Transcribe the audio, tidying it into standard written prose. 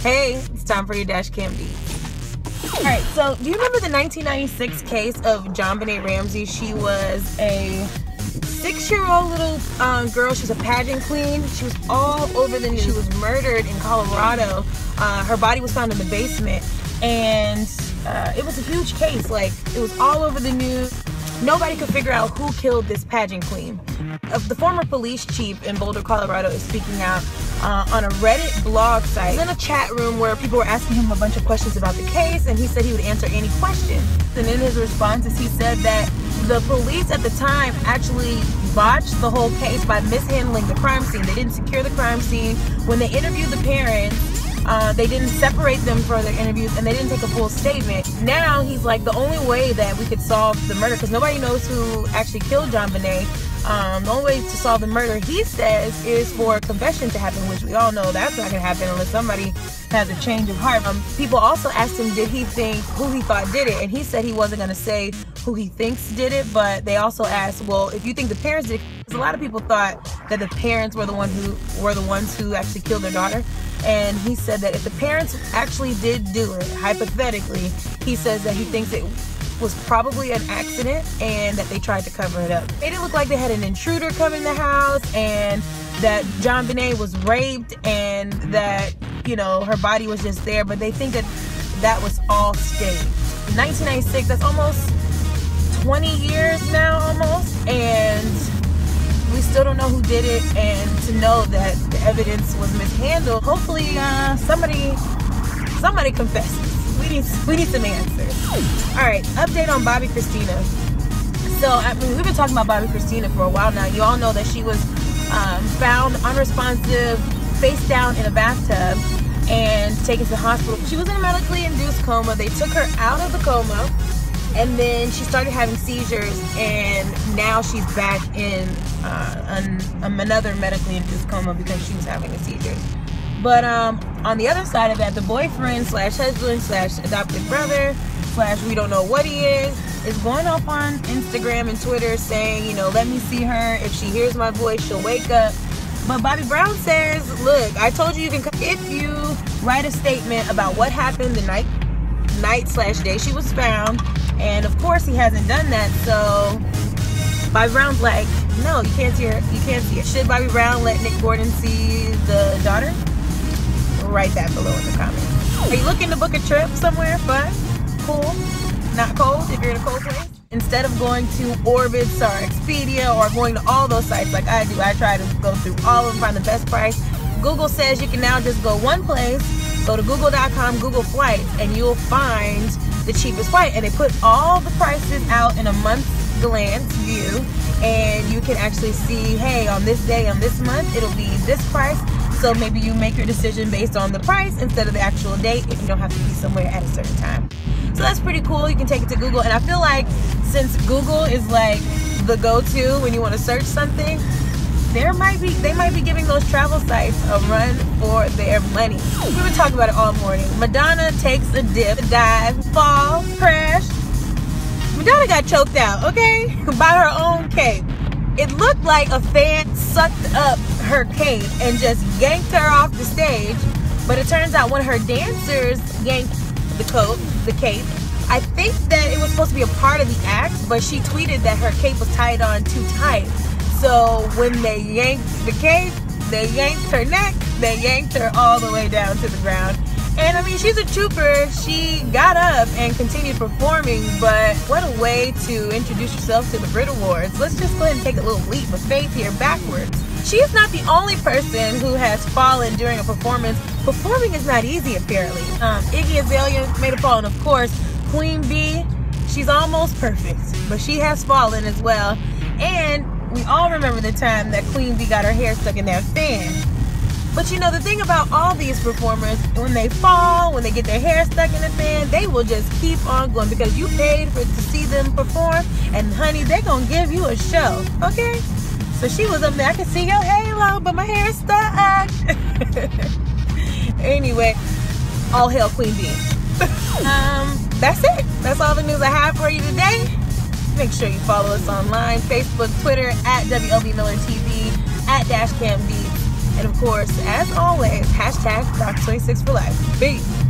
Hey, it's time for your DashCamDeets. Alright, so do you remember the 1996 case of Jonbenet Ramsey? She was a 6-year-old little girl. She was a pageant queen. She was all over the news. She was murdered in Colorado. Her body was found in the basement, and it was a huge case. Like, it was all over the news. Nobody could figure out who killed this pageant queen. The former police chief in Boulder, Colorado is speaking out on a Reddit blog site. He was in a chat room where people were asking him a bunch of questions about the case, and he said he would answer any question. And in his responses, he said that the police at the time actually botched the whole case by mishandling the crime scene. They didn't secure the crime scene. When they interviewed the parents, they didn't separate them for their interviews, and they didn't take a full statement. Now he's like, the only way that we could solve the murder, because nobody knows who actually killed Jonbenet, the only way to solve the murder, he says, is for a confession to happen, which we all know that's not going to happen unless somebody has a change of heart. People also asked him, did he think who he thought did it, and he said he wasn't going to say who he thinks did it. But they also asked, well, if you think the parents did it, because a lot of people thought that the parents were the ones who actually killed their daughter. And he said that if the parents actually did do it, hypothetically, he says that he thinks it was probably an accident and that they tried to cover it up. It made it look like they had an intruder come in the house, and that Jonbenet was raped, and that, you know, her body was just there, but they think that that was all staged. 1996, that's almost 20 years now, almost, and we still don't know who did it. And to know that the evidence was mishandled, hopefully somebody confesses. We need some answers. All right, update on Bobbi Kristina. So I mean, we've been talking about Bobbi Kristina for a while now. You all know that she was found unresponsive, face down in a bathtub, and taken to the hospital. She was in a medically induced coma. They took her out of the coma, and then she started having seizures, and now she's back in another medically induced coma because she was having a seizure. But on the other side of that, the boyfriend slash husband slash adopted brother slash we don't know what he is going off on Instagram and Twitter saying, you know, let me see her. If she hears my voice, she'll wake up. But Bobby Brown says, look, I told you you can come if you write a statement about what happened the night slash day she was found. And of course he hasn't done that. So Bobby Brown's like, no, you can't see her. You can't see it. Should Bobby Brown let Nick Gordon see the daughter? Write that below in the comments. Are you looking to book a trip somewhere fun, cool, not cold if you're in a cold place? Instead of going to Orbitz or Expedia or going to all those sites like I do, I try to go through all of them, find the best price. Google says you can now just go one place, go to google.com, Google Flights, and you'll find the cheapest flight. And they put all the prices out in a month's glance view, and you can actually see, hey, on this day, on this month, it'll be this price. So maybe you make your decision based on the price instead of the actual date if you don't have to be somewhere at a certain time. So that's pretty cool. You can take it to Google. And I feel like since Google is like the go-to when you want to search something, they might be giving those travel sites a run for their money. We've been talking about it all morning. Madonna takes a dip, a dive, fall, crash. Madonna got choked out, okay, by her own cape. It looked like a fan sucked up her cape and just yanked her off the stage, but it turns out one of her dancers yanked the cape. I think that it was supposed to be a part of the act, but she tweeted that her cape was tied on too tight. So when they yanked the cape, they yanked her neck, they yanked her all the way down to the ground. And I mean, she's a trooper. She got up and continued performing, but what a way to introduce yourself to the Brit Awards. Let's just go ahead and take a little leap of faith here backwards. She is not the only person who has fallen during a performance. Performing is not easy, apparently. Iggy Azalea made a fall, and of course, Queen Bee, she's almost perfect, but she has fallen as well. And we all remember the time that Queen Bee got her hair stuck in that fan. But you know, the thing about all these performers, when they fall, when they get their hair stuck in a fan, they will just keep on going because you paid to see them perform, and honey, they're gonna give you a show, okay? So she was up there, I can see your halo, but my hair is stuck. Anyway, all hail Queen Bee. That's it. That's all the news I have for you today. Make sure you follow us online, Facebook, Twitter, at WLB Miller TV, at DashCamDeets. And of course, as always, hashtag Doc26 for life. Peace.